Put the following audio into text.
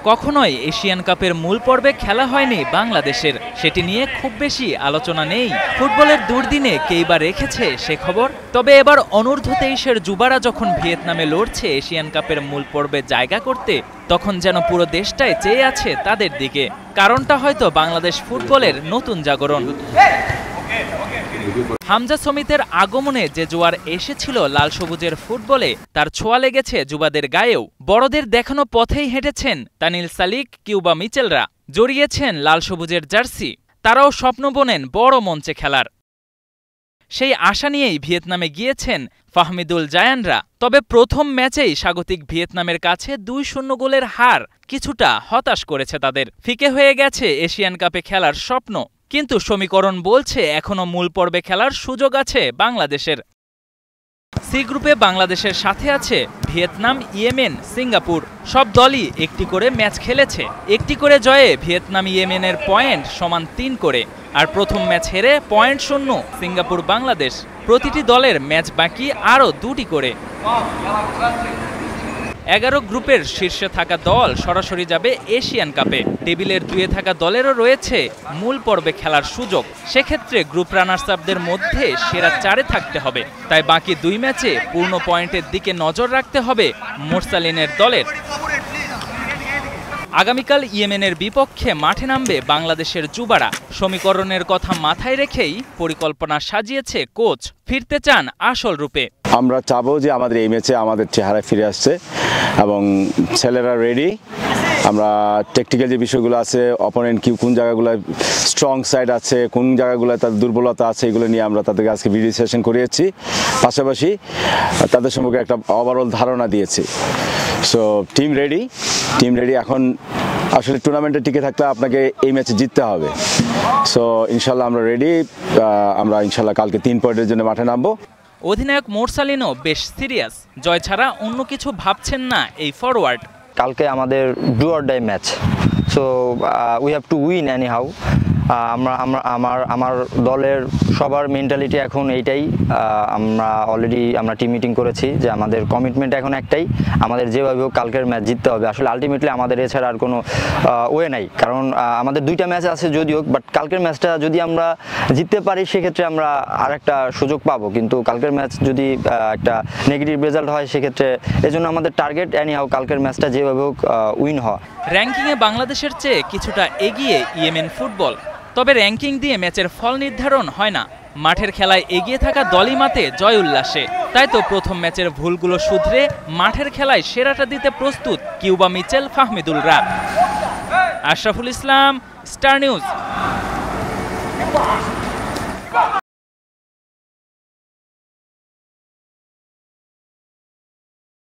কখনোই এশিয়ান কাপের মূল পর্বে খেলা হয়নি বাংলাদেশের, সেটি নিয়ে খুব বেশি আলোচনা নেই। ফুটবলের দুর্দিনে কেই বা রেখেছে সে খবর? তবে এবার অনূর্ধ্ব-23-এর যুবারা যখন ভিয়েতনামে লড়ছে এশিয়ান কাপের মূল পর্বে জায়গা করতে, তখন যেন পুরো দেশটাই চেয়ে আছে তাদের দিকে। কারণটা হয়তো বাংলাদেশ ফুটবলের নতুন জাগরণ। হামজা সমিতের আগমনে যে জোয়ার এসেছিল লাল সবুজের ফুটবলে, তার ছোঁয়া লেগেছে যুবাদের গায়েও। বড়দের দেখানো পথেই হেঁটেছেন তানিল সালিক, কিউবা মিচেলরা, জড়িয়েছেন লাল সবুজের জার্সি। তারাও স্বপ্ন বোনেন বড় মঞ্চে খেলার। সেই আশা নিয়েই ভিয়েতনামে গিয়েছেন ফাহমিদুল জায়ানরা। তবে প্রথম ম্যাচেই স্বাগতিক ভিয়েতনামের কাছে 2-0 গোলের হার কিছুটা হতাশ করেছে তাদের। ফিকে হয়ে গেছে এশিয়ান কাপে খেলার স্বপ্ন। কিন্তু সমীকরণ বলছে এখনো মূল পর্বে খেলার সুযোগ আছে বাংলাদেশের। সি গ্রুপে বাংলাদেশের সাথে আছে ভিয়েতনাম, ইয়েমেন, সিঙ্গাপুর। সব দলই একটি করে ম্যাচ খেলেছে। একটি করে জয়ে ভিয়েতনাম ইয়েমেনের পয়েন্ট সমান 3 করে, আর প্রথম ম্যাচ হেরে পয়েন্ট শূন্য সিঙ্গাপুর বাংলাদেশ। প্রতিটি দলের ম্যাচ বাকি আরও 2টি করে। 11 গ্রুপের শীর্ষে থাকা দল সরাসরি যাবে এশিয়ান কাপে। টেবিলের 2-এ থাকা দলেরও রয়েছে মূল পর্বে খেলার সুযোগ। সেক্ষেত্রে গ্রুপ রানার্স আপদের মধ্যে সেরা 4-এ থাকতে হবে। তাই বাকি 2 ম্যাচে পূর্ণ পয়েন্টের দিকে নজর রাখতে হবে মোরসালিনের দলের। আগামীকাল ইয়েমেনের বিপক্ষে মাঠে নামবে বাংলাদেশের যুবারা। সমীকরণের কথা মাথায় রেখেই পরিকল্পনা সাজিয়েছে কোচ। ফিরতে চান আসল রূপে। আমরা চাবো যে আমাদের এই ম্যাচে আমাদের চেহারা ফিরে আসছে এবং ছেলেরা রেডি। আমরা টেকনিক্যাল যে বিষয়গুলো আছে, অপোনেন্ট কোন জায়গাগুলো স্ট্রং সাইড আছে, কোন জায়গাগুলো তাদের দুর্বলতা আছে, এগুলো নিয়ে আমরা তাদেরকে আজকে ভিডিও সেশন করিয়েছি। পাশাপাশি তাদের সম্পর্কে একটা ওভারঅল ধারণা দিয়েছি। So team ready. এখন আসলে টুর্নামেন্টে টিকে থাকলে আপনাকে এই ম্যাচে জিততে হবে। সো ইনশাল্লাহ আমরা রেডি। আমরা ইনশাল্লাহ কালকে 3 পয়েন্টের জন্য মাঠে নামবো। অধিনায়ক মোরসালিনও বেশ সিরিয়াস। জয় ছাড়া অন্য কিছু ভাবছেন না এই ফরওয়ার্ড। কালকে আমাদের do or die match, so we have to win anyhow. আমার দলের সবার মেন্টালিটি এখন এইটাই। আমরা টিম মিটিং করেছি যে আমাদের কমিটমেন্ট এখন একটাই, আমাদের যেভাবে হোক কালকের ম্যাচ জিততে হবে। আসলে আলটিমেটলি আমাদের এছাড়া আর কোনো ওয়ে নাই, কারণ আমাদের 2টা ম্যাচ আছে যদিও, বাট কালকের ম্যাচটা যদি আমরা জিততে পারি সেক্ষেত্রে আমরা আর একটা সুযোগ পাবো। কিন্তু কালকের ম্যাচ যদি একটা নেগেটিভ রেজাল্ট হয় সেক্ষেত্রে এজন্য আমাদের টার্গেট এনি হাউ কালকের ম্যাচটা যেভাবে হোক উইন হওয়া। র্যাঙ্কিংয়ে বাংলাদেশের চেয়ে কিছুটা এগিয়ে ইয়েমেন ফুটবল। তবে র্যাঙ্কিং দিয়ে ম্যাচের ফল নির্ধারণ হয় না। মাঠের খেলায় এগিয়ে থাকা দলই মাতে জয় উল্লাসে। তাই তো প্রথম ম্যাচের ভুলগুলো শুধরে মাঠের খেলায় সেরাটা দিতে প্রস্তুত Cuba Mitchell, ফাহমিদুলরা। Ashraful Islam, star news.